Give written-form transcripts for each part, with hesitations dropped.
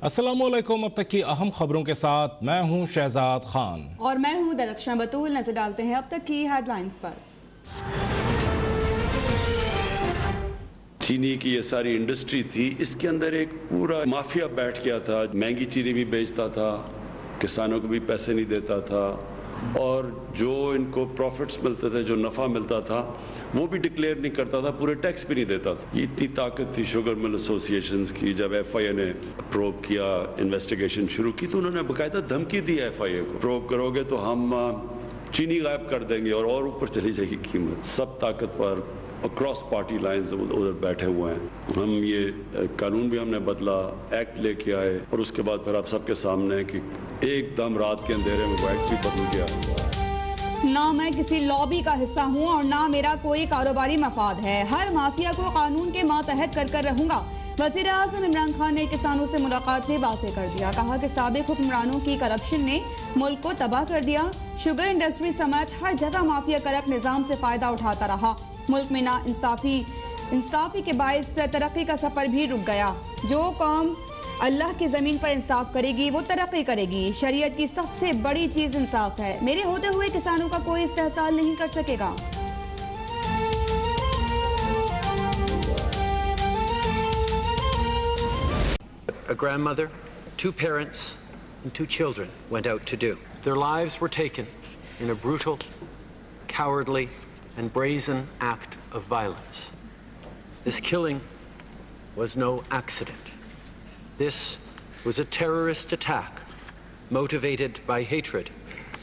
अस्सलामुअलैकुम। अब तक की अहम खबरों के साथ मैं हूं शहजाद खान और मैं हूं दरख्शां बतूल। नजर डालते हैं अब तक की हेडलाइंस पर। चीनी की ये सारी इंडस्ट्री थी, इसके अंदर एक पूरा माफिया बैठ गया था। महंगी चीनी भी बेचता था, किसानों को भी पैसे नहीं देता था, और जो इनको प्रॉफिट्स मिलते थे, जो नफ़ा मिलता था, वो भी डिक्लेयर नहीं करता था, पूरे टैक्स भी नहीं देता था। ये इतनी ताकत थी शुगर मिल एसोसिएशंस की। जब एफआईए ने प्रोब किया, इन्वेस्टिगेशन शुरू की, तो उन्होंने बाकायदा धमकी दी एफआईए को, प्रोब करोगे तो हम चीनी गायब कर देंगे और ऊपर चली जाएगी कीमत। सब ताकतवर अक्रॉस पार्टी लाइन्स उधर बैठे हुए हैं। हम ये कानून भी हमने बदला, एक्ट लेके आए, और उसके बाद फिर आप सबके सामने कि एकदम रात के अंधेरे में वो एक्ट भी बदल गया। ना मैं किसी लॉबी का हिस्सा हूं और ना मेरा कोई कारोबारी मफाद है। हर माफिया को कानून के मातहत कर रहूंगा। वज़ीर आज़म इमरान खान ने किसानों से मुलाकात में वाज़ेह कर दिया। कहा कि साबिक हुक्मरानों की करप्शन ने मुल्क को तबाह कर दिया। शुगर इंडस्ट्री समेत हर जगह माफिया करप्ट निज़ाम से फायदा उठाता रहा। मुल्क में ना इंसाफी के बायस तरक्की का सफर भी रुक गया। जो कौम अल्लाह की ज़मीन पर इंसाफ करेगी वो तरक्की करेगी। शरीयत की सबसे बड़ी चीज़ इंसाफ है। मेरे होते हुए किसानों का कोई इस्तेहसाल नहीं कर सकेगा। A grandmother, 2 parents, and 2 children went out to do. Their lives were taken in a brutal, cowardly, and brazen act of violence. This killing was no accident. This was a terrorist attack motivated by hatred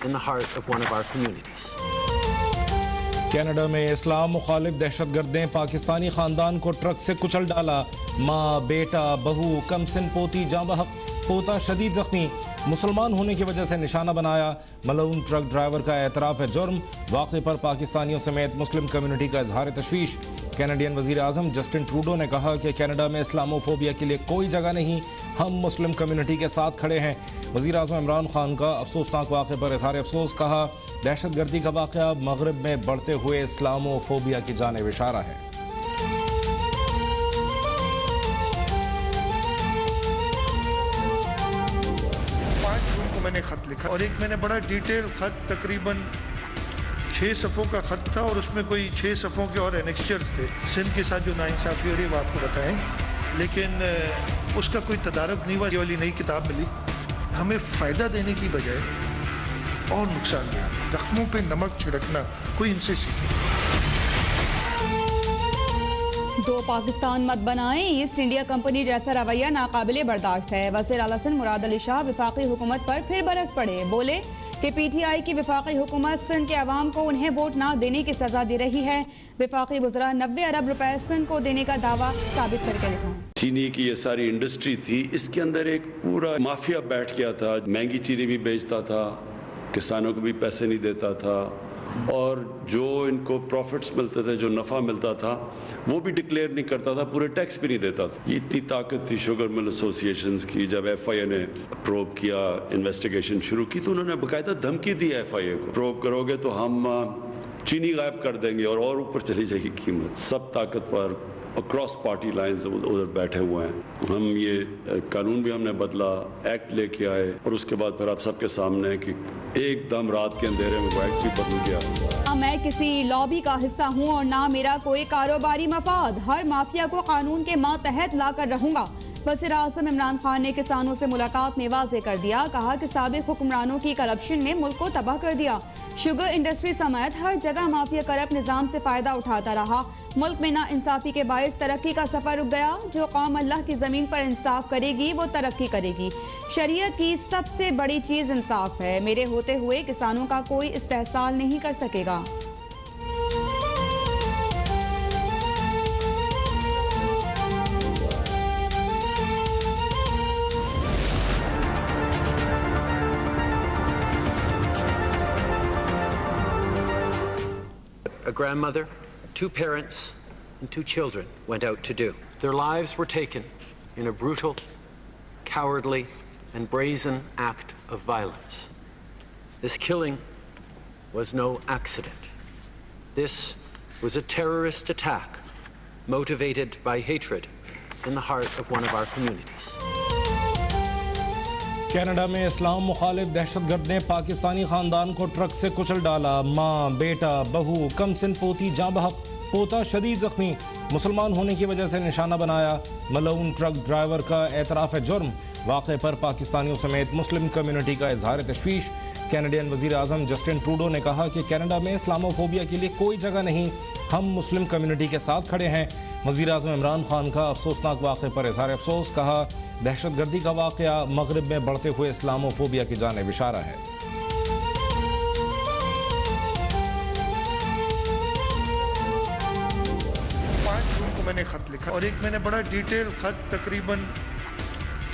in the heart of one of our communities. Canada में इस्लाम मुखालिफ दहशतगर्द ने पाकिस्तानी खानदान को truck से कुचल डाला। माँ, बेटा, बहू, कमसिन पोती जाँ बहक, पोता शदीद जख्मी। मुसलमान होने की वजह से निशाना बनाया। मलऊन ट्रक ड्राइवर का एतराफ़ है जुर्म। वाक़े पर पाकिस्तानियों समेत मुस्लिम कम्युनिटी का इजहार तशवीश। कैनेडियन वज़ीर आज़म जस्टिन ट्रूडो ने कहा कि कनाडा में इस्लामोफोबिया के लिए कोई जगह नहीं, हम मुस्लिम कम्युनिटी के साथ खड़े हैं। वज़ीर आज़म इमरान खान का अफसोसनाक वाक़े पर इजहार अफसोस। कहा दहशतगर्दी का वाक़या मगरब में बढ़ते हुए इस्लामोफोबिया की जानिब इशारा है। मैंने खत लिखा और एक मैंने बड़ा डिटेल खत, तकरीबन 6 सफ़ों का खत था, और उसमें कोई 6 सफ़ों के और एनेक्चर्स थे। सिंध के साथ जो नाइंसाफ़ी हो रही है वो आपको बताएं, लेकिन उसका कोई तदारक नहीं हुआ। ये वाली नई किताब मिली, हमें फ़ायदा देने की बजाय और नुकसान देगी। जख्मों पे नमक छिड़कना, कोई इनसे सीखे। दो पाकिस्तान मत बनाएं, ईस्ट इंडिया कंपनी जैसा रवैया नाकाबिले बर्दाश्त है। वज़ीर आला सिंध मुराद अली शाह विफाकी हुकूमत पर फिर बरस पड़े। बोले कि पीटीआई की विफाकी हुकूमत सिंध के अवाम को उन्हें वोट ना देने की सजा दे रही है। विफाकी वज़रा 90 अरब रुपए सिंध को देने का दावा साबित करके दिखाएं। चीनी की ये सारी इंडस्ट्री थी, इसके अंदर एक पूरा माफिया बैठ गया था। महंगी चीनी भी बेचता था, किसानों को भी पैसे नहीं देता था, और जो इनको प्रॉफिट्स मिलते थे, जो नफ़ा मिलता था, वो भी डिक्लेयर नहीं करता था, पूरे टैक्स भी नहीं देता था। ये इतनी ताकत थी शुगर मिल एसोसिएशंस की। जब एफआईए ने प्रोब किया, इन्वेस्टिगेशन शुरू की, तो उन्होंने बाकायदा धमकी दी एफआईए को, प्रोब करोगे तो हम चीनी गायब कर देंगे और ऊपर चली जाएगी कीमत। सब ताकतवर अक्रॉस पार्टी लाइन्स उधर बैठे हुए हैं। हम ये कानून भी हमने बदला, एक्ट लेके आए, और उसके बाद फिर आप सबके सामने कि एकदम रात के अंधेरे में वो एक्ट भी बदल गया। ना मैं किसी लॉबी का हिस्सा हूं और ना मेरा कोई कारोबारी मफाद। हर माफिया को कानून के मातहत ला कर रहूंगा। वज़ीर आज़म इमरान खान ने किसानों से मुलाकात में वाज़ेह कर दिया। कहा कि साबिक हुक्मरानों की करप्शन ने मुल्क को तबाह कर दिया। शुगर इंडस्ट्री समेत हर जगह माफिया करप्ट निज़ाम से फायदा उठाता रहा। मुल्क में ना इंसाफी के बायस तरक्की का सफर रुक गया। जो कौम अल्लाह की ज़मीन पर इंसाफ करेगी वो तरक्की करेगी। शरीयत की सबसे बड़ी चीज़ इंसाफ है। मेरे होते हुए किसानों का कोई इस्तेहसाल नहीं कर सकेगा। A grandmother, 2 parents, and 2 children went out to do. Their lives were taken in a brutal, cowardly, and brazen act of violence. This killing was no accident. This was a terrorist attack motivated by hatred in the heart of one of our communities. Canada में इस्लाम मुखालिफ दहशतगर्द ने पाकिस्तानी खानदान को truck से कुचल डाला। माँ, बेटा, बहू, कमसिन पोती जाँ बहक, पोता शदीद जख्मी। मुसलमान होने की वजह से निशाना बनाया। मलऊन ट्रक ड्राइवर का एतराफ़ जुर्म। वाक़े पर पाकिस्तानियों समेत मुस्लिम कम्युनिटी का इजहार तशवीश। कैनेडियन वज़ीर आज़म जस्टिन ट्रूडो ने कहा कि कनाडा में इस्लामोफोबिया के लिए कोई जगह नहीं, हम मुस्लिम कम्युनिटी के साथ खड़े हैं। वज़ीर आज़म इमरान खान का अफसोसनाक वाक़े पर इजहार अफसोस। कहा, दहशतगर्दी का वाक़या मगरिब में बढ़ते हुए इस्लामोफोबिया की जानिब इशारा है। 5 जून को मैंने खत लिखा और एक मैंने बड़ा डिटेल खत, तकरीबन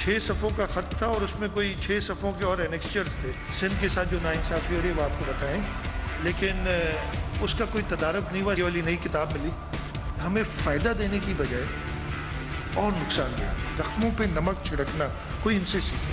6 सफ़ों का खत था और उसमें कोई 6 सफ़ों के और एनेक्स्चर्स थे। सिंध के साथ जो नाइंसाफ़ी हो रही है वो आपको बताएं, लेकिन उसका कोई तदारक नहीं हुआ। ये वाली नई किताब मिली, हमें फ़ायदा देने की बजाय और नुकसान देना, जख्मों पे नमक छिड़कना, कोई इनसे सीखे।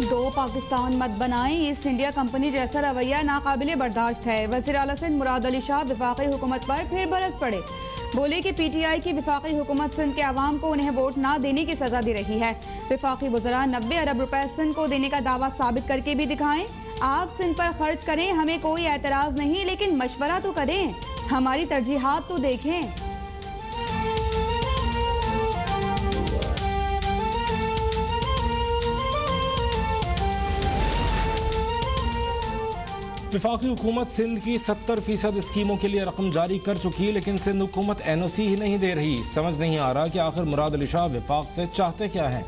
दो पाकिस्तान मत बनाएं, ईस्ट इंडिया कंपनी जैसा रवैया नाकाबिले बर्दाश्त है। वज़ीर आला सिंध मुराद अली शाह वफाकी हुकूमत पर फिर बरस पड़े। बोले कि पीटीआई की वफाकी हुकूमत सिंध के अवाम को उन्हें वोट ना देने की सजा दे रही है। वफाकी वज़रा 90 अरब रुपए सिंध को देने का दावा साबित करके भी दिखाएं। आप सिंध पर खर्च करें, हमें कोई एतराज़ नहीं, लेकिन मशवरा तो करें, हमारी तरजीहात तो देखें। वफाकी हुकूमत सिंध की 70% स्कीमों के लिए रकम जारी कर चुकी, लेकिन सिंध हुकूमत NOC ही नहीं दे रही। समझ नहीं आ रहा कि आखिर मुराद अली शाह वफाक से चाहते क्या हैं।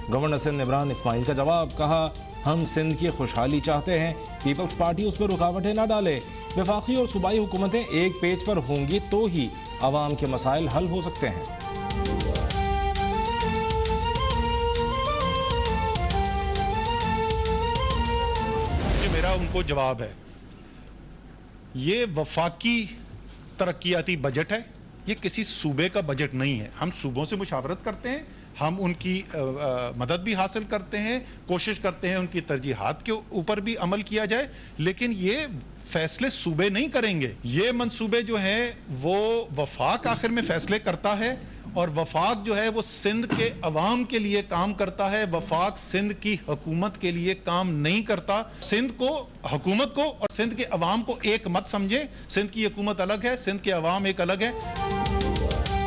गवर्नर सिंध इमरान इस्माइल का जवाब। कहा, हम सिंध की खुशहाली चाहते हैं, पीपल्स पार्टी उसमें रुकावटें ना डाले। वफाकी और सूबाई हुकूमतें एक पेज पर होंगी तो ही आवाम के मसाइल हल हो सकते हैं। मेरा उनको जवाब है, ये वफाकी तरक्याती बजट है, ये किसी सूबे का बजट नहीं है। हम सूबों से मुशावरत करते हैं, हम उनकी मदद भी हासिल करते हैं, कोशिश करते हैं उनकी तरजीहात के ऊपर भी अमल किया जाए, लेकिन ये फैसले सूबे नहीं करेंगे। ये मंसूबे जो हैं वो वफाक आखिर में फैसले करता है, और वफाक जो है वो सिंध के अवाम के लिए काम करता है। वफाक सिंध की हुकूमत के लिए काम नहीं करता। सिंध को, हुकूमत को और सिंध के अवाम को एक मत समझे। सिंध की हुकूमत अलग है, सिंध के अवाम एक अलग है।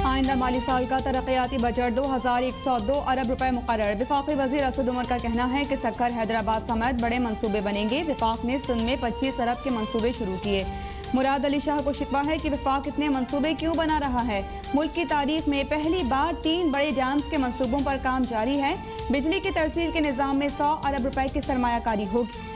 आइंदा माली साल का तरक्याती बजट 2102 अरब रुपए मुकर्रर। वफाकी वजीर असद उमर का कहना है कि सक्कर, हैदराबाद समेत बड़े मंसूबे बनेंगे। वफाक ने सिंध में 25 अरब के मंसूबे शुरू किए। मुराद अली शाह को शिकवा है कि वफाक इतने मंसूबे क्यों बना रहा है। मुल्क की तारीख में पहली बार 3 बड़े डैम्स के मंसूबों पर काम जारी है। बिजली की तरसील के निज़ाम में 100 अरब रुपए की सरमायाकारी होगी।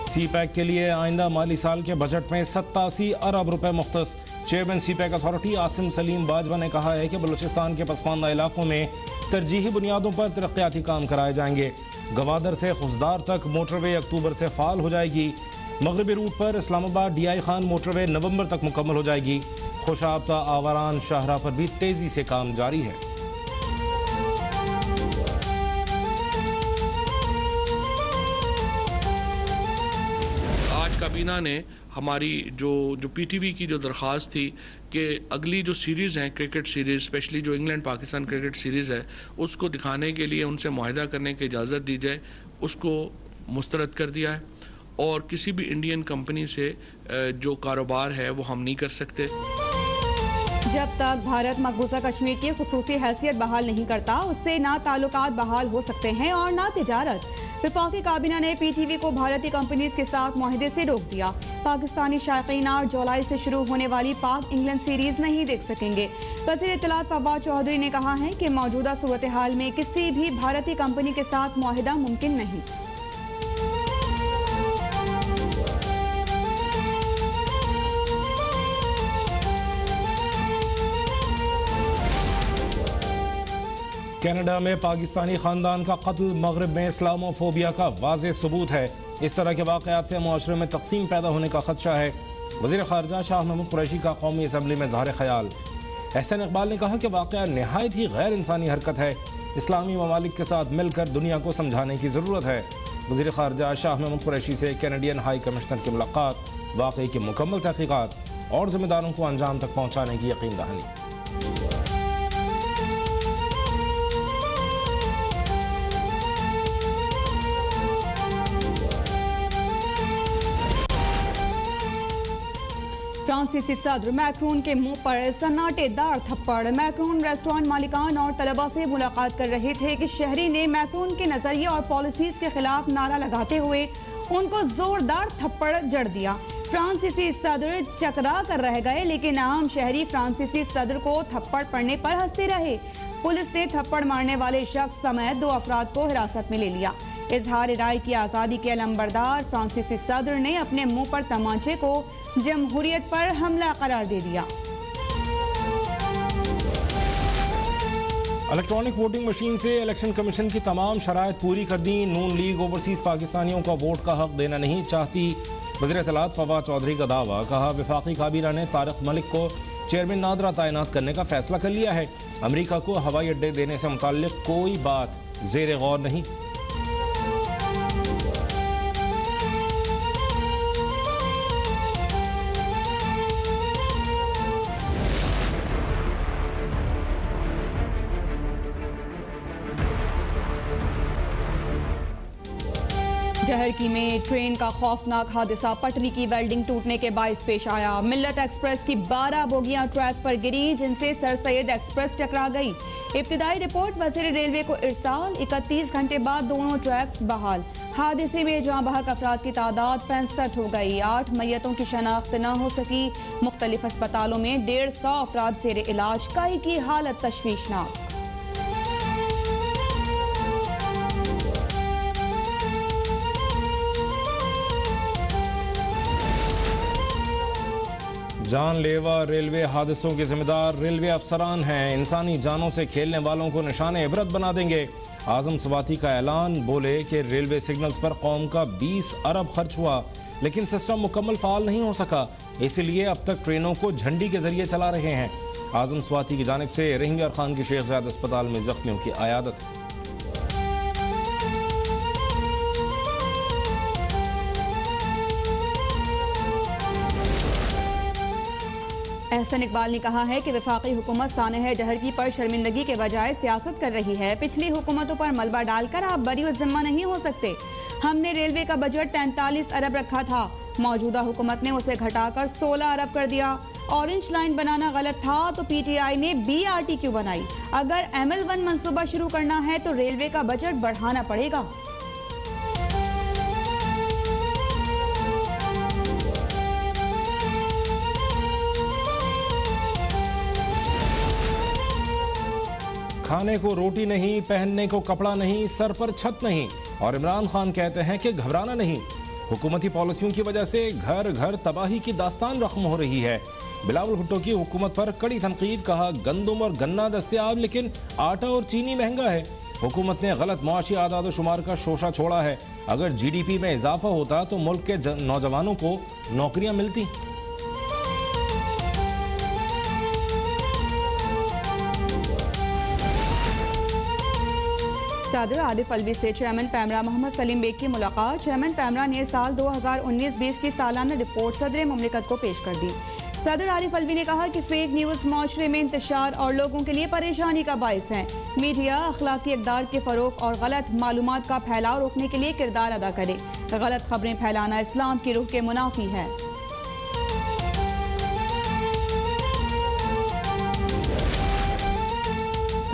CPEC के लिए आइंदा माली साल के बजट में 87 अरब रुपए मुख्तस। Chairman CPEC authority Asim Saleem Bajwa ने कहा है कि बलूचिस्तान के पसमानदा इलाकों में तरजीही बुनियादों पर तरक्याती काम कराए जाएंगे। गवादर से खुशदार तक मोटरवे अक्टूबर से फाल हो जाएगी। मगरबी रूट पर इस्लामाबाद DI खान मोटरवे नवंबर तक मुकम्मल हो जाएगी। खुशाबता आवारान शाहरा पर भी तेजी से काम जारी है। काबीना ने हमारी जो PTV की जो दरख्वास्त थी कि अगली जो सीरीज़ हैं, क्रिकेट सीरीज़, स्पेशली जो इंग्लैंड पाकिस्तान क्रिकेट सीरीज़ है, उसको दिखाने के लिए उनसे मुआहदा करने की इजाज़त दी जाए, उसको मुस्तरद कर दिया है। और किसी भी इंडियन कंपनी से जो कारोबार है वो हम नहीं कर सकते। जब तक भारत मकबूजा कश्मीर की खुसूसी हैसियत बहाल नहीं करता, उससे ना ताल्लुकात बहाल हो सकते हैं और ना तिजारत। वफाकी काबीना ने PTV को भारतीय कंपनीज के साथ मुआहदे से रोक दिया। पाकिस्तानी शायकीन 8 जुलाई से शुरू होने वाली पाक इंग्लैंड सीरीज नहीं देख सकेंगे। वज़ीर इत्तलात फवाद चौधरी ने कहा है कि मौजूदा सूरत हाल में किसी भी भारतीय कंपनी के साथ मुआहदा मुमकिन नहीं। कनाडा में पाकिस्तानी खानदान का कत्ल मगरब में इस्लामोफोबिया का वाज़ेह सबूत है। इस तरह के वाक़यात से मुआशरे में तकसीम पैदा होने का खदशा है। वज़ीर ख़ारजा शाह महमूद कुरैशी का कौमी असम्बली में ज़ाहिर ख्याल। एहसन इकबाल ने कहा कि वाक़या नहायत ही गैर इंसानी हरकत है। इस्लामी ममालिक के साथ मिलकर दुनिया को समझाने की ज़रूरत है। वज़ीर ख़ारजा शाह महमूद कुरैशी से कैनेडियन हाई कमिश्नर की मुलाकात। वाकई की मुकम्मल तहकीकात और जिम्मेदारों को अंजाम तक पहुँचाने की यकीन दहानी। फ्रांसीसी सदर मैक्रोन के मुंह पर सन्नाटेदार थप्पड़। मैक्रोन रेस्टोरेंट मालिकान और तलबा से मुलाकात कर रहे थे कि शहरी ने मैक्रोन के नजरिए और पॉलिसीज के खिलाफ नारा लगाते हुए उनको जोरदार थप्पड़ जड़ दिया। फ्रांसीसी सदर चकरा कर रह गए, लेकिन आम शहरी फ्रांसीसी सदर को थप्पड़ पड़ने पर हंसते रहे। पुलिस ने थप्पड़ मारने वाले शख्स समेत 2 अफराद को हिरासत में ले लिया। इजहार राय की आज़ादी के अलंबरदार फ्रांसीसी सदर ने अपने मुंह पर तमांचे को जमहूरियत पर हमला करार दे दिया। इलेक्ट्रॉनिक वोटिंग मशीन से इलेक्शन कमीशन की तमाम शराइत पूरी कर दी। नून लीग ओवरसीज पाकिस्तानियों का वोट का हक देना नहीं चाहती। वज़ीर इत्तलात फवाद चौधरी का दावा। कहा वफाकी काबीना ने तारिक मलिक को चेयरमैन नादरा तैनात करने का फैसला कर लिया है। अमरीका को हवाई अड्डे देने से मुताल्लिक कोई बात ज़ेर गौर नहीं। जहरकी में ट्रेन का खौफनाक हादसा। पटरी की वेल्डिंग टूटने के बाइस पेश आया। मिल्लत एक्सप्रेस की 12 बोगियां ट्रैक पर गिरी, जिनसे सर सैयद एक्सप्रेस टकरा गई। इब्तिदाई रिपोर्ट वज़ीर रेलवे को इरसाल। 31 घंटे बाद दोनों ट्रैक्स बहाल। हादसे में जहां बहक अफराद की तादाद 65 हो गई। 8 मैयतों की शनाख्त न हो सकी। मुख्तलिफ अस्पतालों में 150 अफराद ज़ेर इलाज। कई की हालत तशवीशनाक। जानलेवा रेलवे हादसों के जिम्मेदार रेलवे अफसरान हैं। इंसानी जानों से खेलने वालों को निशाने इबरत बना देंगे। आजम स्वाति का ऐलान। बोले कि रेलवे सिग्नल्स पर कौम का 20 अरब खर्च हुआ, लेकिन सिस्टम मुकम्मल फाल नहीं हो सका, इसलिए अब तक ट्रेनों को झंडी के जरिए चला रहे हैं। आजम स्वाति की जानिब से रहीम खान की शेख ज़ायद अस्पताल में जख्मियों की आयादत। एहसन इकबाल ने कहा है कि वफाकी हुकूमत सानह जहरकी पर शर्मिंदगी के बजाय सियासत कर रही है। पिछली हुकूमतों पर मलबा डालकर आप बरी ज़िम्मा नहीं हो सकते। हमने रेलवे का बजट 43 अरब रखा था, मौजूदा हुकूमत ने उसे घटाकर 16 अरब कर दिया। ऑरेंज लाइन बनाना गलत था तो PTI ने BRT क्यों बनाई? अगर ML1 मंसूबा शुरू करना है तो रेलवे का बजट बढ़ाना पड़ेगा। खाने को रोटी नहीं, पहनने को कपड़ा नहीं, सर पर छत नहीं, और इमरान खान कहते हैं कि घबराना नहीं। हुकूमती पॉलिसियों की वजह से घर घर तबाही की दास्तान रकम हो रही है। बिलावल भुट्टो की हुकूमत पर कड़ी तनकीद। कहा गंदम और गन्ना दस्तयाब, लेकिन आटा और चीनी महंगा है। हुकूमत ने गलत मुआशी आदाद शुमार का शोशा छोड़ा है। अगर GDP में इजाफा होता तो मुल्क के नौजवानों को नौकरियां मिलती। सदर आरिफ अलवी से चेयरमैन पैमरा मोहम्मद सलीम बेग की मुलाकात। चेयरमैन पैमरा ने साल 2019-20 की सालाना रिपोर्ट सदर मुमलिकत को पेश कर दी। सदर आरिफ अलवी ने कहा कि फेक न्यूज़ माशरे में इंतशार और लोगों के लिए परेशानी का बायस है। मीडिया अखलाकी इक़दार के फ़रोग़ और गलत मालूमात का फैलाव रोकने के लिए किरदार अदा करे। गलत खबरें फैलाना इस्लाम की रूह के मुनाफी है।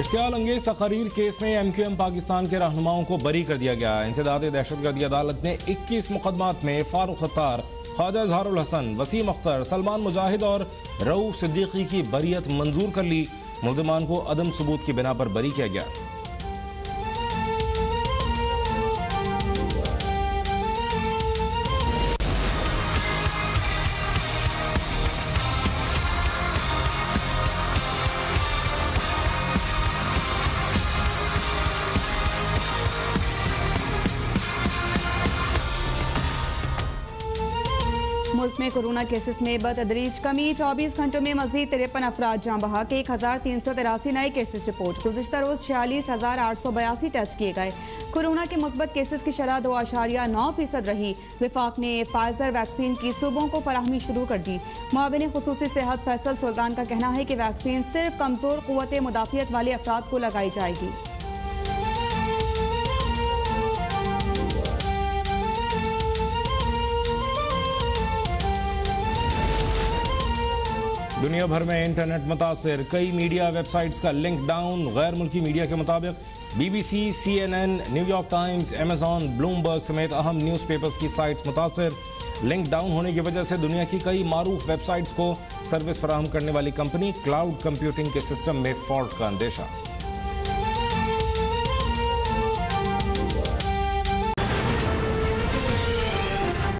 इश्तियाल अंगेज तकरीर केस में MQM पाकिस्तान के रहनुमाओं को बरी कर दिया गया। इंसदाद दहशतगर्दी अदालत ने 21 मुकदमात में फारूक सत्तार, ख्वाजा इजहारुल हसन, वसीम अख्तर, सलमान मुजाहिद और रऊफ सिद्दीकी की बरीयत मंजूर कर ली। मुल्ज़िमान को अदम सबूत की बिना पर बरी किया गया। मुल्क में कोरोना केसेस में बतदरीज कमी, 24 घंटों में मजीद 53 अफराद जाँ बहक, 1383 नए केसेस रिपोर्ट। गुज़िश्ता रोज 46,882 टेस्ट किए गए। कोरोना के मुस्बत केसेस की शरह 2.9% रही। विफाक ने फाइजर वैक्सीन की सूबों को फराहमी शुरू कर दी। मुआविन खुसूसी सेहत फैसल सुल्तान का कहना है कि वैक्सीन सिर्फ कमजोर क़ुव्वत मुदाफ़ियत वाले अफराद को लगाई जाएगी। दुनिया भर में इंटरनेट मुतासिर, कई मीडिया वेबसाइट्स का लिंक डाउन। गैर मुल्की मीडिया के मुताबिक BBC, CNN, New York times, Amazon, Bloomberg समेत अहम न्यूज़पेपर्स की साइट्स मुतासिर। लिंक डाउन होने की वजह से दुनिया की कई मारूफ वेबसाइट्स को सर्विस फराहम करने वाली कंपनी क्लाउड कंप्यूटिंग के सिस्टम में फॉल्ट का अंदेशा।